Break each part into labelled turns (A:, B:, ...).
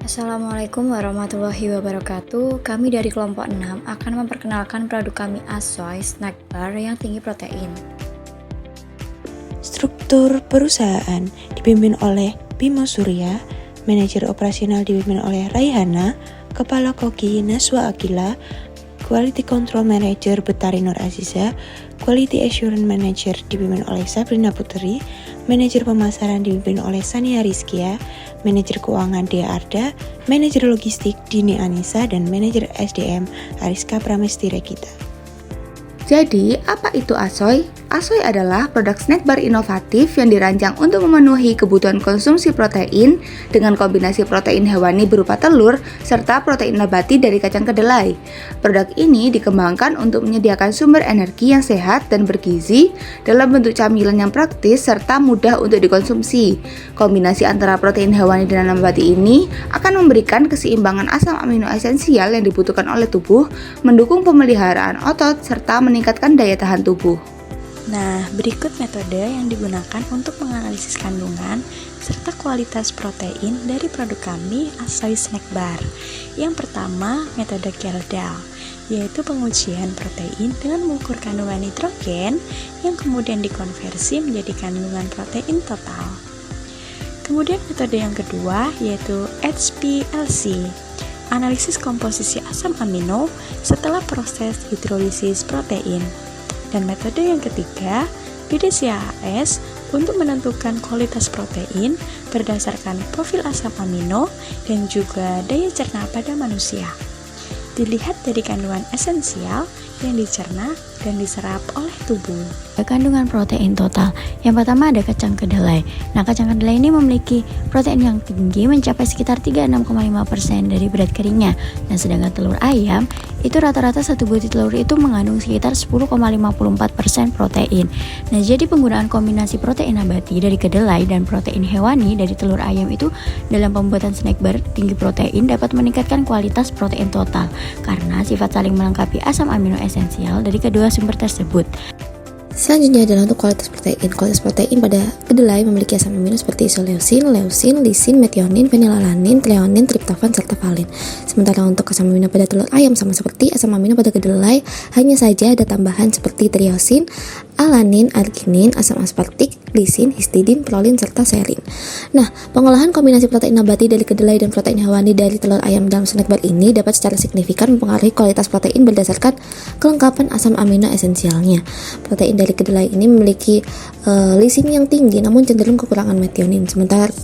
A: Assalamualaikum warahmatullahi wabarakatuh. Kami dari kelompok 6 akan memperkenalkan produk kami Asoy Snack Bar yang tinggi protein.
B: Struktur perusahaan dipimpin oleh Bimo Surya, manajer operasional dipimpin oleh Raihana, kepala koki Naswa Akila, Quality Control Manager Betari Nur Aziza, Quality Assurance Manager dipimpin oleh Sabrina Putri, manajer pemasaran dipimpin oleh Sania Rizkia, manajer keuangan Dea Arda, manajer logistik Dini Anissa, dan manajer SDM Ariska Pramesti Rekita.
C: Jadi, apa itu Asoy? Asoy adalah produk snack bar inovatif yang dirancang untuk memenuhi kebutuhan konsumsi protein dengan kombinasi protein hewani berupa telur serta protein nabati dari kacang kedelai. Produk ini dikembangkan untuk menyediakan sumber energi yang sehat dan bergizi dalam bentuk camilan yang praktis serta mudah untuk dikonsumsi. Kombinasi antara protein hewani dan nabati ini akan memberikan keseimbangan asam amino esensial yang dibutuhkan oleh tubuh, mendukung pemeliharaan otot serta meningkatkan daya tahan tubuh.
D: Nah, berikut metode yang digunakan untuk menganalisis kandungan serta kualitas protein dari produk kami Asoy Snack Bar. Yang pertama, metode Geldal, yaitu pengujian protein dengan mengukur kandungan nitrogen yang kemudian dikonversi menjadi kandungan protein total. Kemudian metode yang kedua yaitu HPLC, analisis komposisi asam amino setelah proses hidrolisis protein. Dan metode yang ketiga, PDCAAS, untuk menentukan kualitas protein berdasarkan profil asam amino dan juga daya cerna pada manusia. Dilihat dari kandungan esensial yang dicerna dan diserap oleh tubuh.
A: Kandungan protein total. Yang pertama ada kacang kedelai. Nah, kacang kedelai ini memiliki protein yang tinggi mencapai sekitar 36,5% dari berat keringnya. Dan sedangkan telur ayam itu rata-rata satu butir telur itu mengandung sekitar 10,54% protein. Nah, jadi penggunaan kombinasi protein nabati dari kedelai dan protein hewani dari telur ayam itu dalam pembuatan snack bar tinggi protein dapat meningkatkan kualitas protein total karena sifat saling melengkapi asam amino esensial dari kedua sumber tersebut.
E: Selanjutnya adalah untuk kualitas protein. Kualitas protein pada kedelai memiliki asam amino seperti isoleucin, leucin, lisin, metionin, fenilalanin, threonin, triptofan, serta valin. Sementara untuk asam amino pada telur ayam sama seperti asam amino pada kedelai, hanya saja ada tambahan seperti triosin, alanin, arginin, asam aspartik, lisin, histidin, prolin, serta serin. Nah, pengolahan kombinasi protein nabati dari kedelai dan protein hewani dari telur ayam dalam snack bar ini dapat secara signifikan mempengaruhi kualitas protein berdasarkan kelengkapan asam amino esensialnya. Protein dari kedelai ini memiliki lisin yang tinggi namun cenderung kekurangan metionin.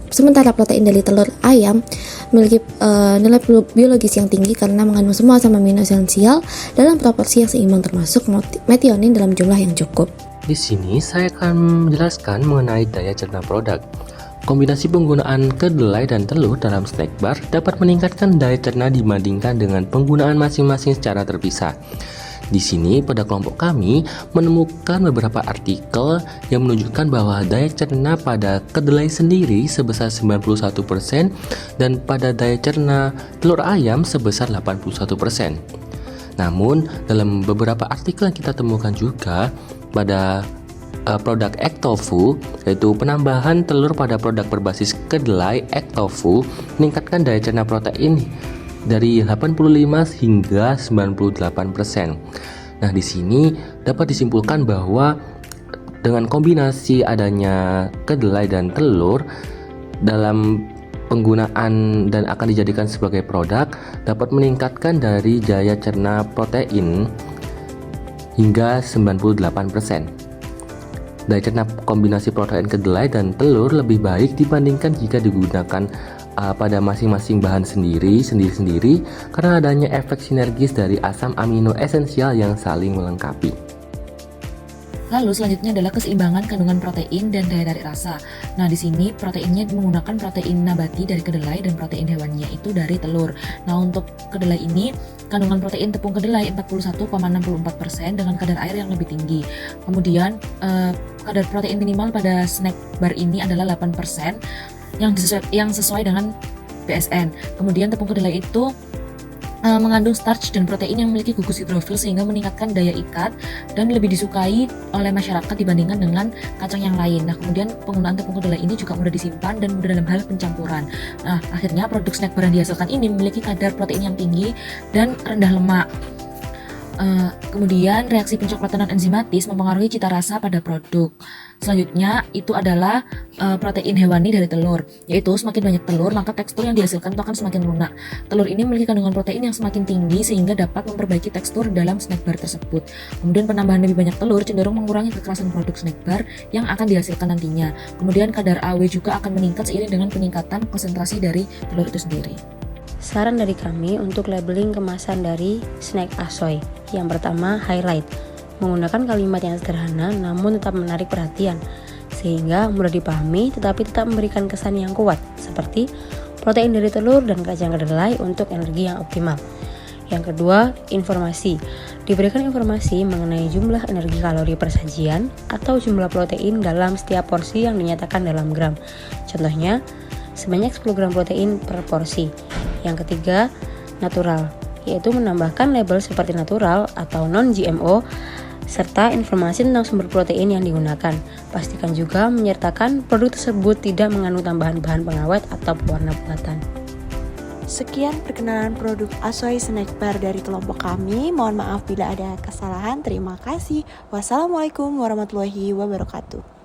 E: Sementara protein dari telur ayam memiliki nilai biologis yang tinggi karena mengandung semua asam amino esensial dalam proporsi yang seimbang termasuk metionin dalam jumlah yang cukup.
F: Di sini saya akan menjelaskan mengenai daya cerna produk. Kombinasi penggunaan kedelai dan telur dalam snack bar dapat meningkatkan daya cerna dibandingkan dengan penggunaan masing-masing secara terpisah. Di sini pada kelompok kami menemukan beberapa artikel yang menunjukkan bahwa daya cerna pada kedelai sendiri sebesar 91% dan pada daya cerna telur ayam sebesar 81%. Namun dalam beberapa artikel yang kita temukan juga pada produk egg tofu, yaitu penambahan telur pada produk berbasis kedelai egg tofu meningkatkan daya cerna protein dari 85 hingga 98%. Nah, di sini dapat disimpulkan bahwa dengan kombinasi adanya kedelai dan telur dalam penggunaan dan akan dijadikan sebagai produk dapat meningkatkan dari daya cerna protein hingga 98%. Daya cerna kombinasi protein kedelai dan telur lebih baik dibandingkan jika digunakan pada masing-masing bahan sendiri-sendiri karena adanya efek sinergis dari asam amino esensial yang saling melengkapi.
G: Lalu selanjutnya adalah keseimbangan kandungan protein dan daya tarik rasa. Nah, di sini proteinnya menggunakan protein nabati dari kedelai dan protein hewaninya itu dari telur. Nah, untuk kedelai ini kandungan protein tepung kedelai 41,64% dengan kadar air yang lebih tinggi. Kemudian kadar protein minimal pada snack bar ini adalah 8% yang sesuai dengan BSN. Kemudian tepung kedelai itu mengandung starch dan protein yang memiliki gugus hidrofil sehingga meningkatkan daya ikat dan lebih disukai oleh masyarakat dibandingkan dengan kacang yang lain. Nah, kemudian penggunaan tepung kedelai ini juga mudah disimpan dan mudah dalam hal pencampuran. Nah, akhirnya produk snack bar yang dihasilkan ini memiliki kadar protein yang tinggi dan rendah lemak. Kemudian reaksi pencoklatan non enzimatis mempengaruhi cita rasa pada produk. Selanjutnya itu adalah protein hewani dari telur, yaitu semakin banyak telur maka tekstur yang dihasilkan itu akan semakin lunak. Telur ini memiliki kandungan protein yang semakin tinggi sehingga dapat memperbaiki tekstur dalam snack bar tersebut. Kemudian penambahan lebih banyak telur cenderung mengurangi kekerasan produk snack bar yang akan dihasilkan nantinya. Kemudian kadar AW juga akan meningkat seiring dengan peningkatan konsentrasi dari telur itu sendiri.
H: Saran dari kami untuk labeling kemasan dari snack Asoy. Yang pertama, highlight. Menggunakan kalimat yang sederhana namun tetap menarik perhatian, sehingga mudah dipahami tetapi tetap memberikan kesan yang kuat, seperti protein dari telur dan kacang kedelai untuk energi yang optimal. Yang kedua, informasi. Diberikan informasi mengenai jumlah energi kalori per sajian atau jumlah protein dalam setiap porsi yang dinyatakan dalam gram. Contohnya, sebanyak 10 gram protein per porsi. Yang ketiga, natural, yaitu menambahkan label seperti natural atau non-GMO serta informasi tentang sumber protein yang digunakan. Pastikan juga menyertakan produk tersebut tidak mengandung tambahan bahan pengawet atau pewarna buatan.
B: Sekian perkenalan produk Asoy Snack Bar dari kelompok kami. Mohon maaf bila ada kesalahan. Terima kasih. Wassalamualaikum warahmatullahi wabarakatuh.